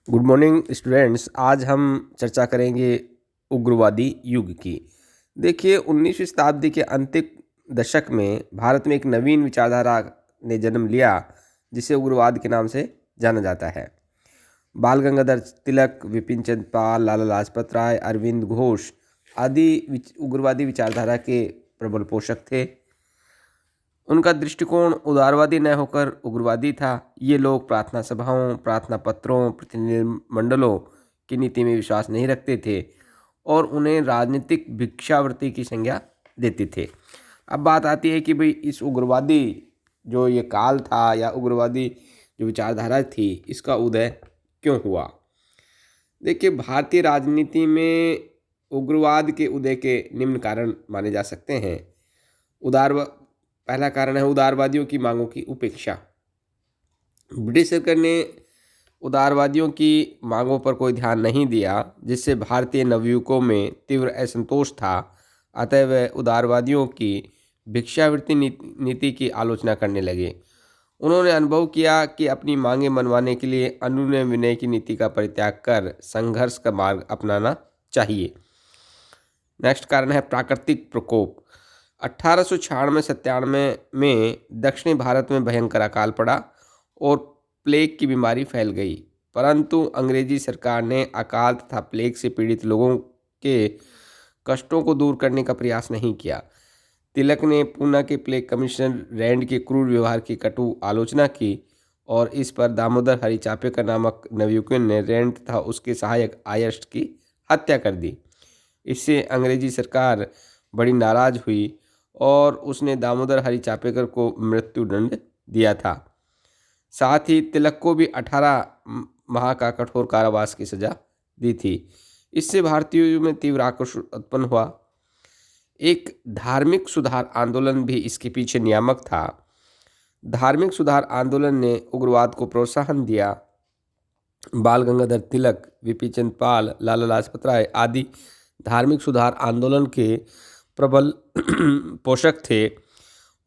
Good morning students. आज हम चर्चा करेंगे उग्रवादी युग की। देखिए, 19वीं शताब्दी के अंतिम दशक में भारत में एक नवीन विचारधारा ने जन्म लिया जिसे उग्रवाद के नाम से जाना जाता है। बाल गंगाधर तिलक, विपिन चंद्र पाल, लाला लाजपत राय, अरविंद घोष आदि उग्रवादी विचारधारा के प्रबल पोषक थे। उनका दृष्टिकोण उदारवादी न होकर उग्रवादी था। ये लोग प्रार्थना सभाओं, प्रार्थना पत्रों, प्रतिनिधिमंडलों की नीति में विश्वास नहीं रखते थे और उन्हें राजनीतिक भिक्षावृत्ति की संज्ञा देते थे। अब बात आती है कि भाई इस उग्रवादी जो ये काल था या उग्रवादी जो विचारधारा थी, इसका उदय क्यों हुआ। देखिए, भारतीय राजनीति में उग्रवाद के उदय के निम्न कारण माने जा सकते हैं। उदार पहला कारण है उदारवादियों की मांगों की उपेक्षा। ब्रिटिश सरकार ने उदारवादियों की मांगों पर कोई ध्यान नहीं दिया, जिससे भारतीय नवयुवकों में तीव्र असंतोष था। अतः वे उदारवादियों की भिक्षावृत्ति नीति की आलोचना करने लगे। उन्होंने अनुभव किया कि अपनी मांगें मनवाने के लिए अनुनय विनय की नीति का परित्याग कर संघर्ष का मार्ग अपनाना चाहिए। नेक्स्ट कारण है प्राकृतिक प्रकोप। 1896-97 में दक्षिणी भारत में भयंकर अकाल पड़ा और प्लेग की बीमारी फैल गई, परंतु अंग्रेजी सरकार ने अकाल तथा प्लेग से पीड़ित लोगों के कष्टों को दूर करने का प्रयास नहीं किया। तिलक ने पूना के प्लेग कमिश्नर रैंड के क्रूर व्यवहार की कटु आलोचना की और इस पर दामोदर हरि चापेकर नामक नवयुवक ने रैंड तथा उसके सहायक आयस्ट की हत्या कर दी। इससे अंग्रेजी सरकार बड़ी नाराज हुई और उसने दामोदर हरि चापेकर को मृत्युदंड दिया था। साथ ही तिलक को भी 18 माह का कठोर कारावास की सजा दी थी। इससे भारतीयों में तीव्र आक्रोश उत्पन्न हुआ। एक धार्मिक सुधार आंदोलन भी इसके पीछे नियामक था। धार्मिक सुधार आंदोलन ने उग्रवाद को प्रोत्साहन दिया। बाल गंगाधर तिलक, विपिन चंद्र पाल, लाला लाजपत राय आदि धार्मिक सुधार आंदोलन के प्रबल पोषक थे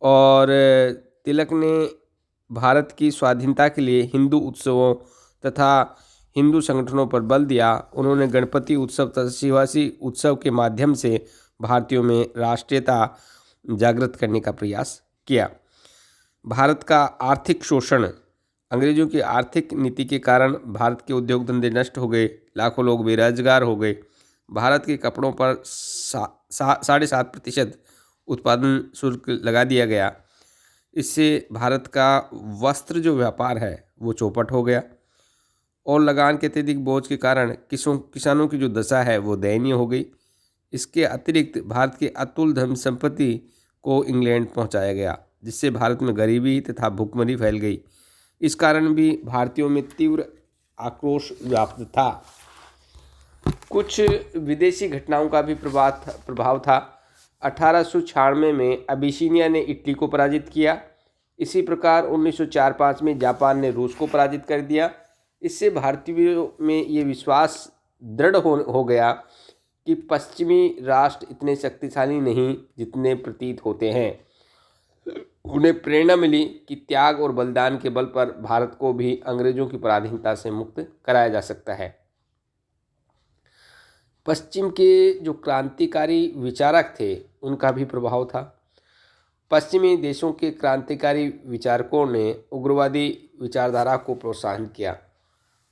और तिलक ने भारत की स्वाधीनता के लिए हिंदू उत्सवों तथा हिंदू संगठनों पर बल दिया। उन्होंने गणपति उत्सव तथा शिवाजी उत्सव के माध्यम से भारतीयों में राष्ट्रीयता जागृत करने का प्रयास किया। भारत का आर्थिक शोषण। अंग्रेजों की आर्थिक नीति के कारण भारत के उद्योग धंधे नष्ट हो गए, लाखों लोग बेरोजगार हो गए। भारत के कपड़ों पर 7.5% उत्पादन शुल्क लगा दिया गया। इससे भारत का वस्त्र जो व्यापार है वो चौपट हो गया और लगान के अत्यधिक बोझ के कारण किसानों की जो दशा है वो दयनीय हो गई। इसके अतिरिक्त भारत के अतुल धन संपत्ति को इंग्लैंड पहुंचाया गया, जिससे भारत में गरीबी तथा भुखमरी फैल गई। इस कारण भी भारतीयों में तीव्र आक्रोश व्याप्त था। कुछ विदेशी घटनाओं का भी प्रभाव था। 1896 में अबिसीनिया ने इटली को पराजित किया। इसी प्रकार 1904-05 में जापान ने रूस को पराजित कर दिया। इससे भारतीयों में ये विश्वास दृढ़ हो गया कि पश्चिमी राष्ट्र इतने शक्तिशाली नहीं जितने प्रतीत होते हैं। उन्हें प्रेरणा मिली कि त्याग और बलिदान के बल पर भारत को भी अंग्रेजों की पराधीनता से मुक्त कराया जा सकता है। पश्चिम के जो क्रांतिकारी विचारक थे उनका भी प्रभाव था। पश्चिमी देशों के क्रांतिकारी विचारकों ने उग्रवादी विचारधारा को प्रोत्साहन किया।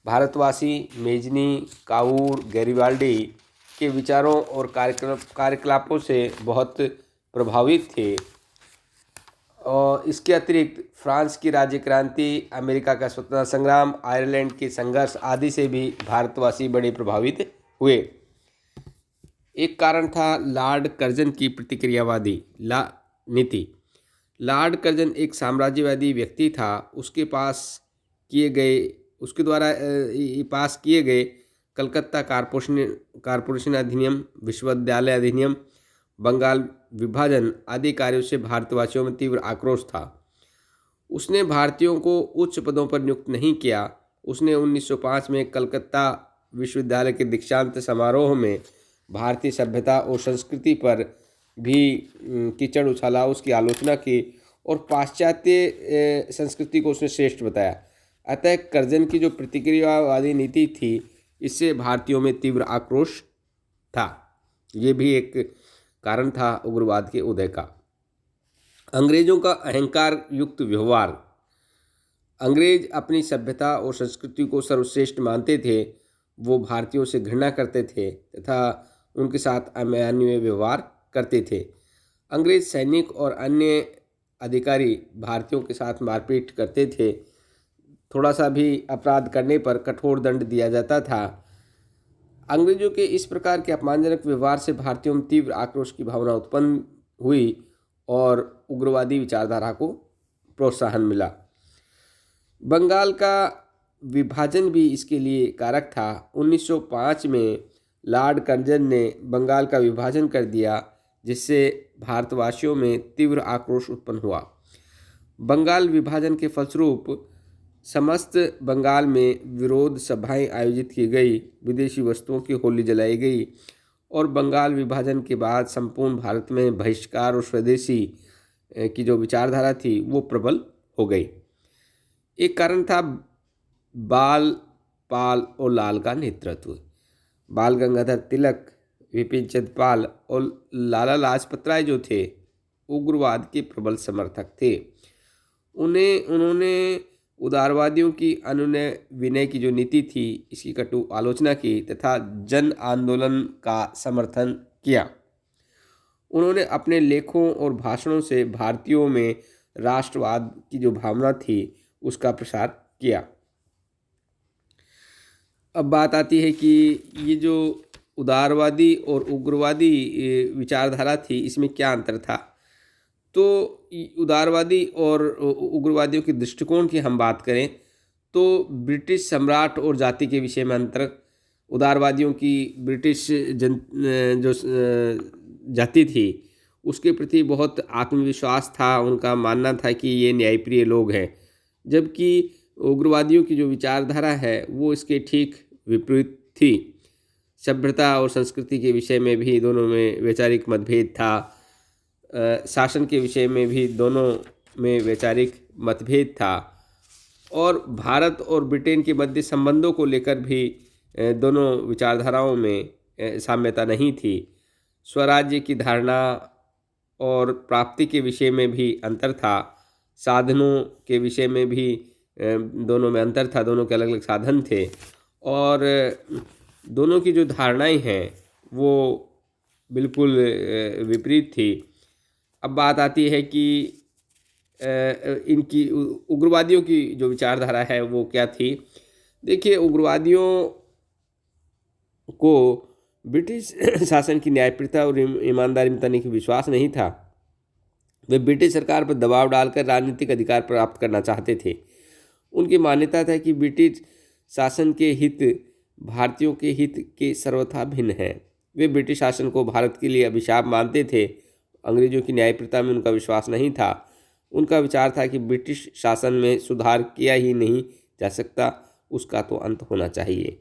भारतवासी मेजनी, कावूर, गैरिबाल्डी के विचारों और कार्यकलापों से बहुत प्रभावित थे और इसके अतिरिक्त फ्रांस की राज्य क्रांति, अमेरिका का स्वतंत्रता संग्राम, आयरलैंड के संघर्ष आदि से भी भारतवासी बड़े प्रभावित हुए। एक कारण था लॉर्ड कर्जन की प्रतिक्रियावादी नीति। लॉर्ड कर्जन एक साम्राज्यवादी व्यक्ति था। उसके द्वारा पास किए गए कलकत्ता कारपोरेशन अधिनियम, विश्वविद्यालय अधिनियम, बंगाल विभाजन आदि कार्यों से भारतवासियों में तीव्र आक्रोश था। उसने भारतीयों को उच्च पदों पर नियुक्त नहीं किया। उसने 1905 में कलकत्ता विश्वविद्यालय के दीक्षांत समारोह में भारतीय सभ्यता और संस्कृति पर भी कीचड़ उछाला, उसकी आलोचना की और पाश्चात्य संस्कृति को उसने श्रेष्ठ बताया। अतः कर्जन की जो प्रतिक्रियावादी नीति थी, इससे भारतीयों में तीव्र आक्रोश था। ये भी एक कारण था उग्रवाद के उदय का। अंग्रेजों का अहंकार युक्त व्यवहार। अंग्रेज अपनी सभ्यता और संस्कृति को सर्वश्रेष्ठ मानते थे। वो भारतीयों से घृणा करते थे तथा उनके साथ अमानवीय व्यवहार करते थे। अंग्रेज सैनिक और अन्य अधिकारी भारतीयों के साथ मारपीट करते थे। थोड़ा सा भी अपराध करने पर कठोर दंड दिया जाता था। अंग्रेजों के इस प्रकार के अपमानजनक व्यवहार से भारतीयों में तीव्र आक्रोश की भावना उत्पन्न हुई और उग्रवादी विचारधारा को प्रोत्साहन मिला। बंगाल का विभाजन भी इसके लिए कारक था। 1905 में लॉर्ड कर्जन ने बंगाल का विभाजन कर दिया, जिससे भारतवासियों में तीव्र आक्रोश उत्पन्न हुआ। बंगाल विभाजन के फलस्वरूप समस्त बंगाल में विरोध सभाएं आयोजित की गई, विदेशी वस्तुओं की होली जलाई गई और बंगाल विभाजन के बाद संपूर्ण भारत में बहिष्कार और स्वदेशी की जो विचारधारा थी वो प्रबल हो गई। एक कारण था बाल, पाल और लाल का नेतृत्व। बाल गंगाधर तिलक, विपिन चंद्र पाल और लाला लाजपत राय जो थे, उग्रवाद के प्रबल समर्थक थे। उन्होंने उदारवादियों की अनुनय विनय की जो नीति थी, इसकी कटु आलोचना की तथा जन आंदोलन का समर्थन किया। उन्होंने अपने लेखों और भाषणों से भारतीयों में राष्ट्रवाद की जो भावना थी उसका प्रसार किया। अब बात आती है कि ये जो उदारवादी और उग्रवादी विचारधारा थी, इसमें क्या अंतर था। तो उदारवादी और उग्रवादियों के दृष्टिकोण की हम बात करें तो ब्रिटिश सम्राट और जाति के विषय में अंतर। उदारवादियों की ब्रिटिश जो जाति थी उसके प्रति बहुत आत्मविश्वास था। उनका मानना था कि ये न्यायप्रिय लोग हैं, जबकि उग्रवादियों की जो विचारधारा है वो इसके ठीक विपरीत थी। सभ्यता और संस्कृति के विषय में भी दोनों में वैचारिक मतभेद था। शासन के विषय में भी दोनों में वैचारिक मतभेद था और भारत और ब्रिटेन के मध्य संबंधों को लेकर भी दोनों विचारधाराओं में साम्यता नहीं थी। स्वराज्य की धारणा और प्राप्ति के विषय में भी अंतर था। साधनों के विषय में भी दोनों में अंतर था। दोनों के अलग अलग साधन थे और दोनों की जो धारणाएं हैं वो बिल्कुल विपरीत थी। अब बात आती है कि इनकी उग्रवादियों की जो विचारधारा है वो क्या थी। देखिए, उग्रवादियों को ब्रिटिश शासन की न्यायप्रियता और ईमानदारी में तनिक विश्वास नहीं था। वे ब्रिटिश सरकार पर दबाव डालकर राजनीतिक अधिकार प्राप्त करना चाहते थे। उनकी मान्यता था कि ब्रिटिश शासन के हित भारतीयों के हित के सर्वथा भिन्न हैं। वे ब्रिटिश शासन को भारत के लिए अभिशाप मानते थे। अंग्रेजों की न्यायप्रियता में उनका विश्वास नहीं था। उनका विचार था कि ब्रिटिश शासन में सुधार किया ही नहीं जा सकता, उसका तो अंत होना चाहिए।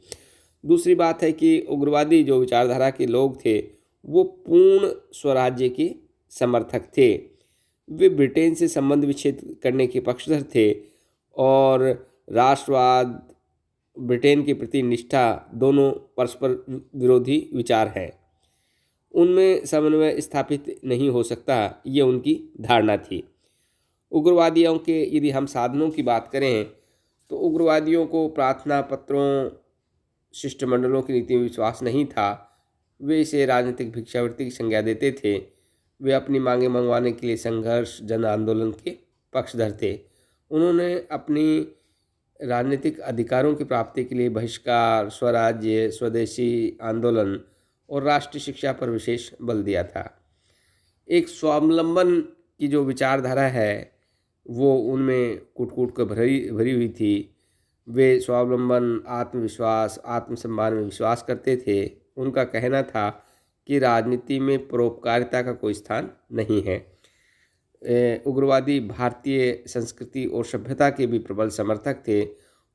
दूसरी बात है कि उग्रवादी जो विचारधारा के लोग थे वो पूर्ण स्वराज्य के समर्थक थे। वे ब्रिटेन से संबंध विच्छेद करने के पक्षधर थे और राष्ट्रवाद, ब्रिटेन के प्रति निष्ठा दोनों परस्पर विरोधी विचार हैं। उनमें समन्वय स्थापित नहीं हो सकता, ये उनकी धारणा थी। उग्रवादियों के यदि हम साधनों की बात करें तो उग्रवादियों को प्रार्थना पत्रों, शिष्टमंडलों की नीति में विश्वास नहीं था। वे इसे राजनीतिक भिक्षावृत्ति की संज्ञा देते थे। वे अपनी मांगें मंगवाने के लिए संघर्ष, जन आंदोलन के पक्षधर थे। उन्होंने अपनी राजनीतिक अधिकारों की प्राप्ति के लिए बहिष्कार, स्वराज्य, स्वदेशी आंदोलन और राष्ट्रीय शिक्षा पर विशेष बल दिया था। एक स्वावलंबन की जो विचारधारा है वो उनमें कूट कर भरी हुई थी। वे स्वावलंबन, आत्मविश्वास, आत्मसम्मान में विश्वास करते थे। उनका कहना था कि राजनीति में परोपकारिता का कोई स्थान नहीं है। उग्रवादी भारतीय संस्कृति और सभ्यता के भी प्रबल समर्थक थे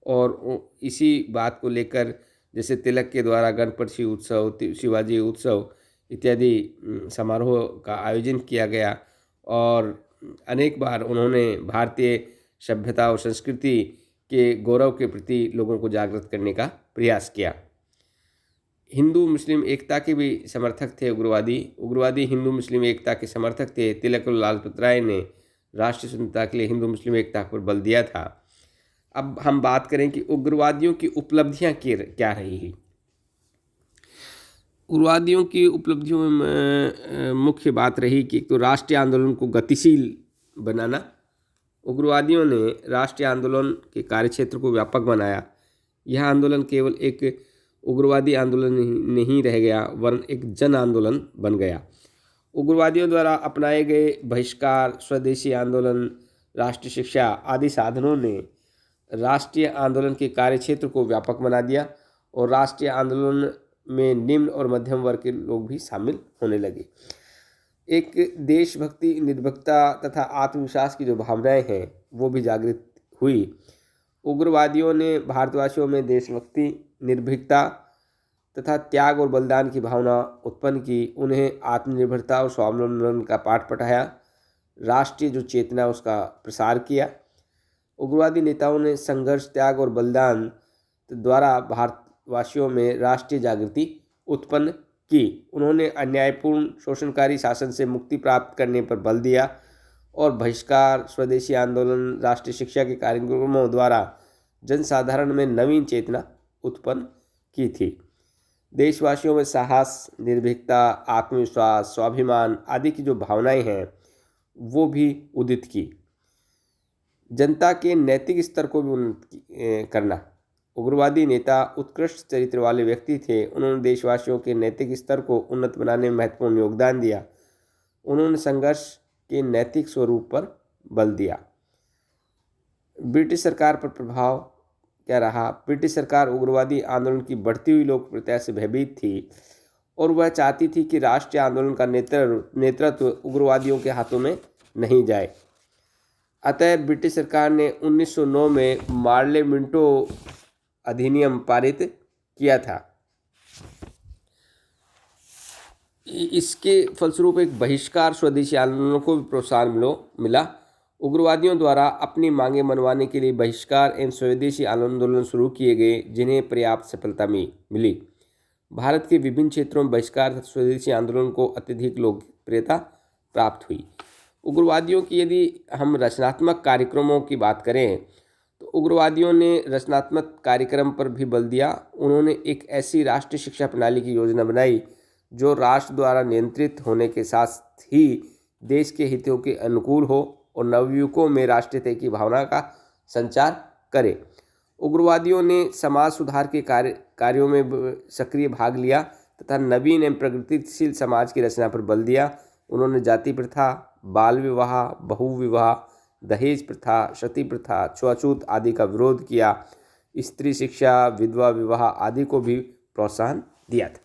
और इसी बात को लेकर जैसे तिलक के द्वारा गणपति उत्सव, शिवाजी उत्सव इत्यादि समारोह का आयोजन किया गया और अनेक बार उन्होंने भारतीय सभ्यता और संस्कृति के गौरव के प्रति लोगों को जागृत करने का प्रयास किया। हिंदू मुस्लिम एकता के भी समर्थक थे उग्रवादी हिंदू मुस्लिम एकता के समर्थक थे। तिलक और लाजपत राय ने राष्ट्रीय स्वतंत्रता के लिए हिंदू मुस्लिम एकता पर बल दिया था। अब हम बात करें कि उग्रवादियों की उपलब्धियां क्या रही हैं। उग्रवादियों की उपलब्धियों में मुख्य बात रही कि तो राष्ट्रीय आंदोलन को गतिशील बनाना। उग्रवादियों ने राष्ट्रीय आंदोलन के कार्यक्षेत्र को व्यापक बनाया। यह आंदोलन केवल एक उग्रवादी आंदोलन नहीं रह गया वरन एक जन आंदोलन बन गया। उग्रवादियों द्वारा अपनाए गए बहिष्कार, स्वदेशी आंदोलन, राष्ट्रीय शिक्षा आदि साधनों ने राष्ट्रीय आंदोलन के कार्यक्षेत्र को व्यापक बना दिया और राष्ट्रीय आंदोलन में निम्न और मध्यम वर्ग के लोग भी शामिल होने लगे। एक देशभक्ति, निर्भीकता तथा आत्मविश्वास की जो भावनाएं हैं वो भी जागृत हुई। उग्रवादियों ने भारतवासियों में देशभक्ति, निर्भीकता तथा त्याग और बलिदान की भावना उत्पन्न की। उन्हें आत्मनिर्भरता और स्वावलंबन का पाठ पढ़ाया। राष्ट्रीय जो चेतना उसका प्रसार किया। उग्रवादी नेताओं ने संघर्ष, त्याग और बलिदान द्वारा भारतवासियों में राष्ट्रीय जागृति उत्पन्न की। उन्होंने अन्यायपूर्ण शोषणकारी शासन से मुक्ति प्राप्त करने पर बल दिया और बहिष्कार, स्वदेशी आंदोलन, राष्ट्रीय शिक्षा के कार्यक्रमों द्वारा जनसाधारण में नवीन चेतना उत्पन्न की थी। देशवासियों में साहस, निर्भीकता, आत्मविश्वास, स्वाभिमान आदि की जो भावनाएं हैं वो भी उदित की। जनता के नैतिक स्तर को भी उन्नत करना। उग्रवादी नेता उत्कृष्ट चरित्र वाले व्यक्ति थे। उन्होंने देशवासियों के नैतिक स्तर को उन्नत बनाने में महत्वपूर्ण योगदान दिया। उन्होंने संघर्ष के नैतिक स्वरूप पर बल दिया। ब्रिटिश सरकार पर प्रभाव क्या रहा। ब्रिटिश सरकार उग्रवादी आंदोलन की बढ़ती हुई लोकप्रियता से भयभीत थी और वह चाहती थी कि राष्ट्रीय आंदोलन का नेतृत्व उग्रवादियों के हाथों में नहीं जाए। अतः ब्रिटिश सरकार ने 1909 में मार्ले मिंटो अधिनियम पारित किया था। इसके फलस्वरूप एक बहिष्कार, स्वदेशी आंदोलनों को भी प्रोत्साहन मिला। उग्रवादियों द्वारा अपनी मांगें मनवाने के लिए बहिष्कार एवं स्वदेशी आंदोलन शुरू किए गए जिन्हें पर्याप्त सफलता मिली। भारत के विभिन्न क्षेत्रों में बहिष्कार तथा स्वदेशी आंदोलन को अत्यधिक लोकप्रियता प्राप्त हुई। उग्रवादियों की यदि हम रचनात्मक कार्यक्रमों की बात करें तो उग्रवादियों ने रचनात्मक कार्यक्रम पर भी बल दिया। उन्होंने एक ऐसी राष्ट्रीय शिक्षा प्रणाली की योजना बनाई जो राष्ट्र द्वारा नियंत्रित होने के साथ ही देश के हितों के अनुकूल हो और नवयुवकों में राष्ट्रीयता की भावना का संचार करे। उग्रवादियों ने समाज सुधार के कार्यों में सक्रिय भाग लिया तथा नवीन एवं प्रगतिशील समाज की रचना पर बल दिया। उन्होंने जाति प्रथा, बाल विवाह, बहुविवाह, दहेज प्रथा, सती प्रथा, छुआछूत आदि का विरोध किया। स्त्री शिक्षा, विधवा विवाह आदि को भी प्रोत्साहन दिया था।